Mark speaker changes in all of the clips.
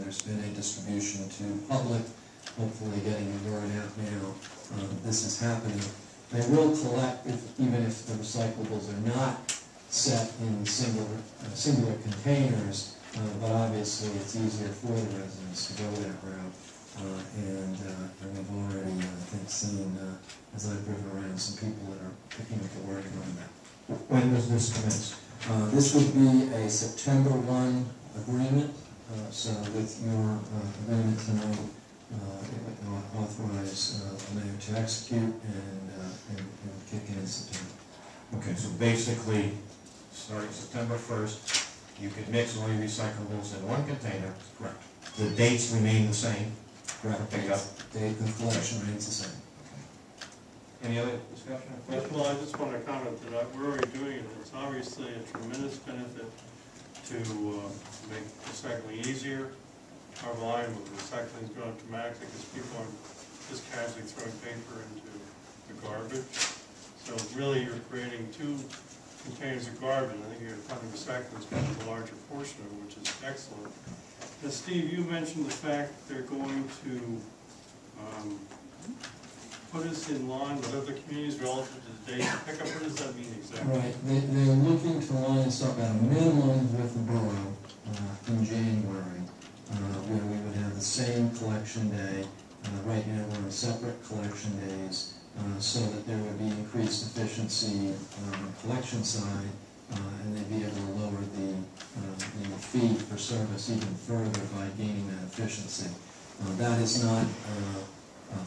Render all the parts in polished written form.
Speaker 1: there's been a distribution to public, hopefully getting the word out now. This is happening. They will collect, even if the recyclables are not set in singular containers, but obviously it's easier for the residents to go that route. And we've already, I think, seen, as I've driven around, some people that are picking up the word on that.
Speaker 2: When does this commence?
Speaker 1: This would be a September 1 agreement. So with your agreement tonight, it would authorize the mayor to execute and kick in September.
Speaker 2: Okay, so basically, starting September 1st, you could mix all your recyclables in one container.
Speaker 1: Correct.
Speaker 2: The dates remain the same.
Speaker 1: Correct. Date of collection remains the same.
Speaker 2: Any other discussion?
Speaker 3: Well, I just want to comment that we're already doing it. It's obviously a tremendous benefit to make recycling easier. Our volume of recycling is going up dramatically because people aren't just casually throwing paper into the garbage. So really you're creating 2 containers of garbage. I think you're finding recycling is going to be a larger portion of it, which is excellent. Now, Steve, you mentioned the fact that they're going to put us in line with other communities relative to the days of pickup. What does that mean exactly?
Speaker 1: Right. They're looking to line us up at a minimum with the borough in January, where we would have the same collection day. Right now we're on separate collection days, so that there would be increased efficiency on the collection side, and they'd be able to lower the fee for service even further by gaining that efficiency. That is not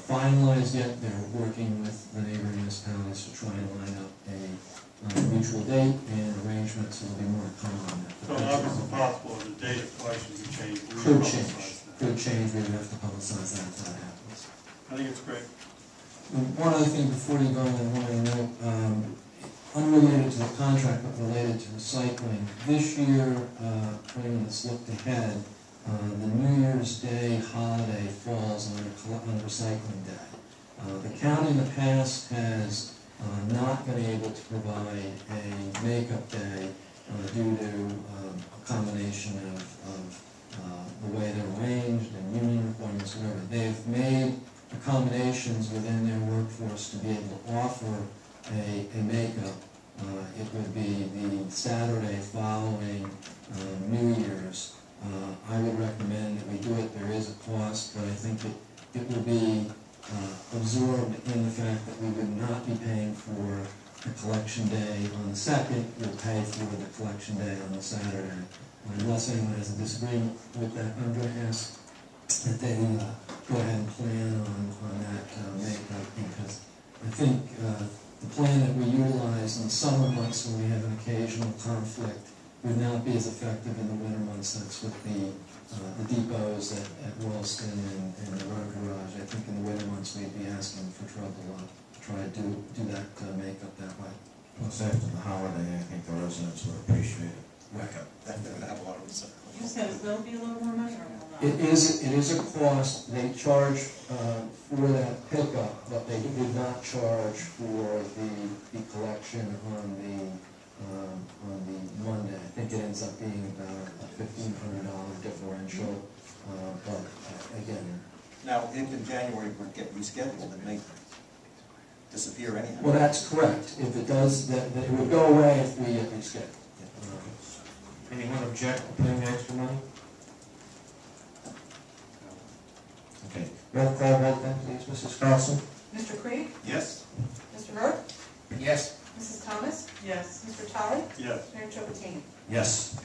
Speaker 1: finalized yet. They're working with the neighboring municipalities to try and line up a mutual date and arrangements, so there'll be more to come on that.
Speaker 3: So obviously possible the date of collection could change.
Speaker 1: Could change. Could change. We would have to publicize that if that happens.
Speaker 3: I think it's great.
Speaker 1: One other thing before you go, I want to note, unrelated to the contract but related to recycling. This year, for anyone that's looked ahead, the New Year's Day holiday falls on recycling day. The county in the past has not been able to provide a makeup day due to a combination of the way they're arranged and union requirements, whatever. They've made accommodations within their workforce to be able to offer a makeup. It would be the Saturday following New Year's. I would recommend that we do it. There is a cost, but I think it will be absorbed in the fact that we would not be paying for the collection day on the 2nd. We'll pay for the collection day on the Saturday. Unless anyone has a disagreement with that, I'm going to ask that they go ahead and plan on that makeup, because I think the plan that we utilize in the summer months when we have an occasional conflict would not be as effective in the winter months. That's with the depots at Williston and the road garage. I think in the winter months we'd be asking for trouble to try to do that makeup that way.
Speaker 2: Plus after the holiday, I think the residents would appreciate it.
Speaker 1: Right.
Speaker 4: They're going to have a lot of recycling.
Speaker 5: You said it will be a little more money or not?
Speaker 1: It is a cost. They charge for that pickup, but they did not charge for the collection on the Monday. I think it ends up being about a $1,500 differential. But again,
Speaker 4: Now, if in January we get rescheduled, it may disappear anyhow.
Speaker 1: well, that's correct. If it does, that it would go away if we get rescheduled.
Speaker 2: Anyone object to paying the extra money? Okay. Roll call vote then, please, Mrs. Carlson?
Speaker 6: Mr. Creed?
Speaker 4: Yes?
Speaker 6: Mr. Hurd?
Speaker 2: Yes.
Speaker 6: Mrs. Thomas?
Speaker 5: Yes.
Speaker 6: Mr. Talley?
Speaker 3: Yes.
Speaker 6: Mayor Trippettini?
Speaker 2: Yes.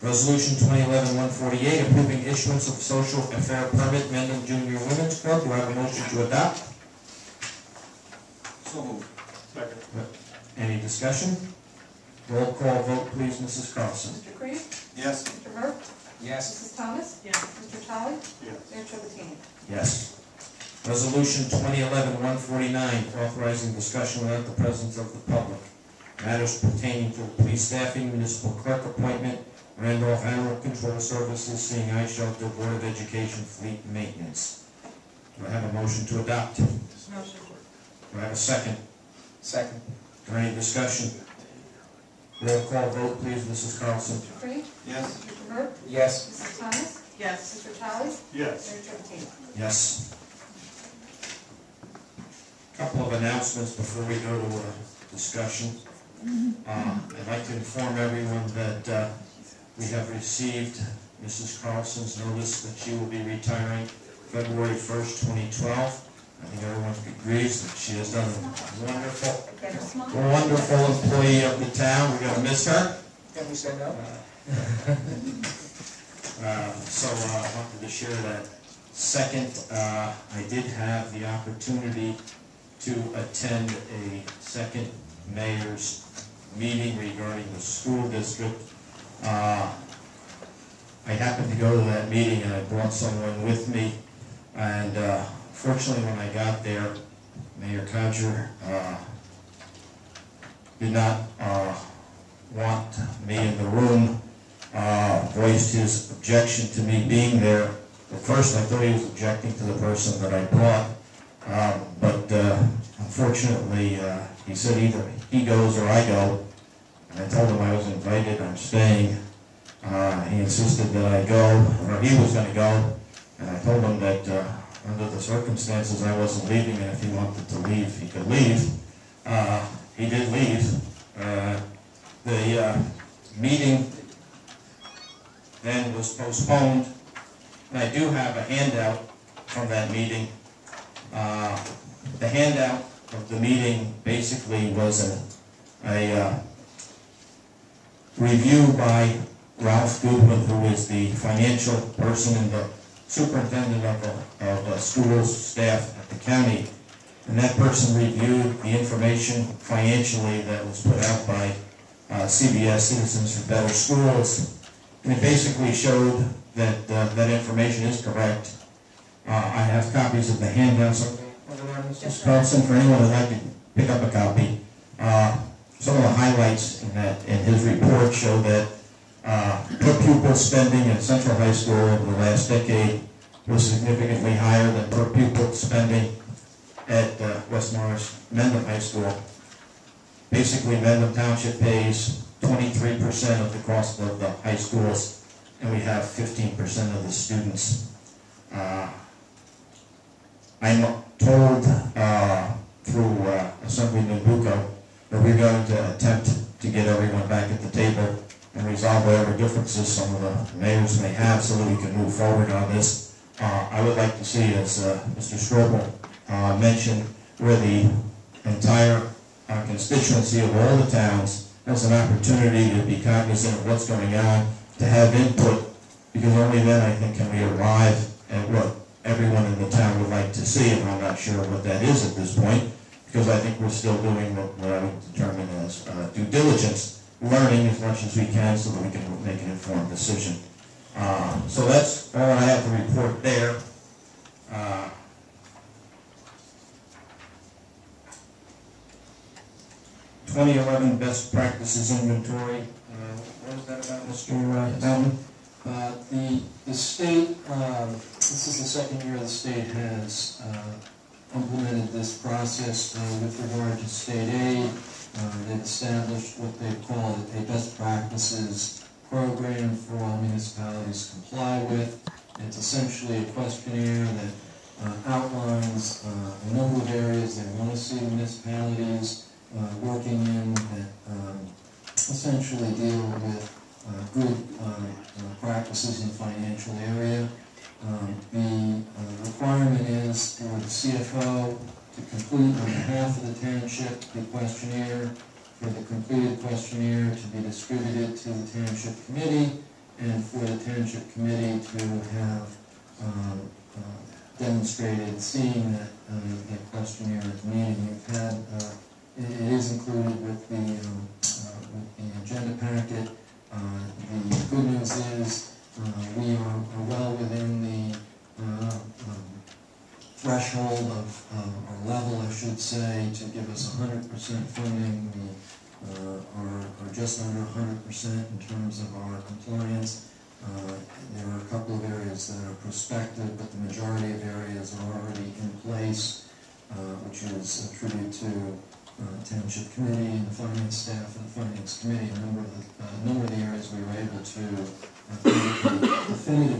Speaker 2: Resolution 2011-148, approving issuance of social affair permit, Mendham Junior Women's Club. Do I have a motion to adopt?
Speaker 4: So moved.
Speaker 3: Second.
Speaker 2: Any discussion? Roll call vote, please, Mrs. Carlson.
Speaker 6: Mr. Creed?
Speaker 4: Yes?
Speaker 6: Mr. Hurd?
Speaker 2: Yes.
Speaker 6: Mrs. Thomas?
Speaker 5: Yes.
Speaker 6: Mr. Talley?
Speaker 3: Yes.
Speaker 6: Mayor Trippettini?
Speaker 2: Yes. Resolution 2011-149, authorizing discussion without the presence of the public. Matters pertaining to police staffing, municipal clerk appointment, Randolph Animal Control Services, Seeing Eye Shelter, Board of Education, Fleet Maintenance. Do I have a motion to adopt? Do
Speaker 5: Motion.
Speaker 2: I have a second?
Speaker 4: Second.
Speaker 2: Is there any discussion? Roll call vote, please, Mrs. Carlson.
Speaker 6: Mr. Creed?
Speaker 4: Yes?
Speaker 6: Mr. Hurd?
Speaker 2: Yes.
Speaker 6: Mrs. Thomas?
Speaker 5: Yes.
Speaker 6: Mr. Talley?
Speaker 3: Yes.
Speaker 6: Mayor Trentine?
Speaker 2: Yes. Couple of announcements before we go to discussion. I'd like to inform everyone that we have received Mrs. Carlson's notice that she will be retiring February 1st, 2012. I think everyone agrees that she has done a wonderful employee of the town. We're going to miss her.
Speaker 7: Can we say no?
Speaker 2: So I wanted to share that. Second, I did have the opportunity to attend a second mayor's meeting regarding the school district. I happened to go to that meeting and I brought someone with me, and fortunately when I got there, Mayor Codger did not want me in the room, voiced his objection to me being there. At first I thought he was objecting to the person that I brought, but unfortunately he said either he goes or I go, and I told him I was invited, I'm staying. He insisted that I go, or he was going to go, and I told him that under the circumstances I wasn't leaving, and if he wanted to leave, he could leave. He did leave. The meeting then was postponed, and I do have a handout from that meeting. The handout of the meeting basically was a review by Ralph Goodwin, who is the financial person and the superintendent of schools staff at the county. And that person reviewed the information financially that was put out by CBS, Citizens for Better Schools. And it basically showed that that information is correct. I have copies of the handouts over there, Mrs. Carlson, for anyone who'd like to pick up a copy. Some of the highlights in his report show that per pupil spending at Central High School over the last decade was significantly higher than per pupil spending at West Morris Mendham High School. Basically, Mendham Township pays 23% of the cost of the high schools, and we have 15% of the students. I'm told through Assemblyman Bucco that we're going to attempt to get everyone back at the table and resolve whatever differences some of the mayors may have so that we can move forward on this. I would like to see, as Mr. Strobel mentioned, where the entire constituency of all the towns has an opportunity to be cognizant of what's going on, to have input, because only then I think can we arrive at what everyone in the town would like to see, and I'm not sure what that is at this point, because I think we're still doing what I would determine as due diligence, learning as much as we can so that we can make an informed decision. So that's all I have to report there. 2011 best practices inventory. What was that about, Mr. Mountain?
Speaker 1: The state, this is the second year the state has implemented this process with regard to state aid. They've established what they call a best practices program for all municipalities to comply with. It's essentially a questionnaire that outlines a number of areas they want to see municipalities working in that essentially deal with good practices in the financial area. The requirement is for the CFO to complete on behalf of the township the questionnaire, for the completed questionnaire to be distributed to the township committee, and for the township committee to have demonstrated seeing that questionnaire at the meeting. You've had it is included with the agenda packet. The good news is we are well within the threshold of or level, I should say, to give us 100% funding. We are just under 100% in terms of our compliance. There are a couple of areas that are prospective, but the majority of areas are already in place, which is a tribute to Township Committee and the Finance staff and the Finance Committee. A number of the areas we were able to definitive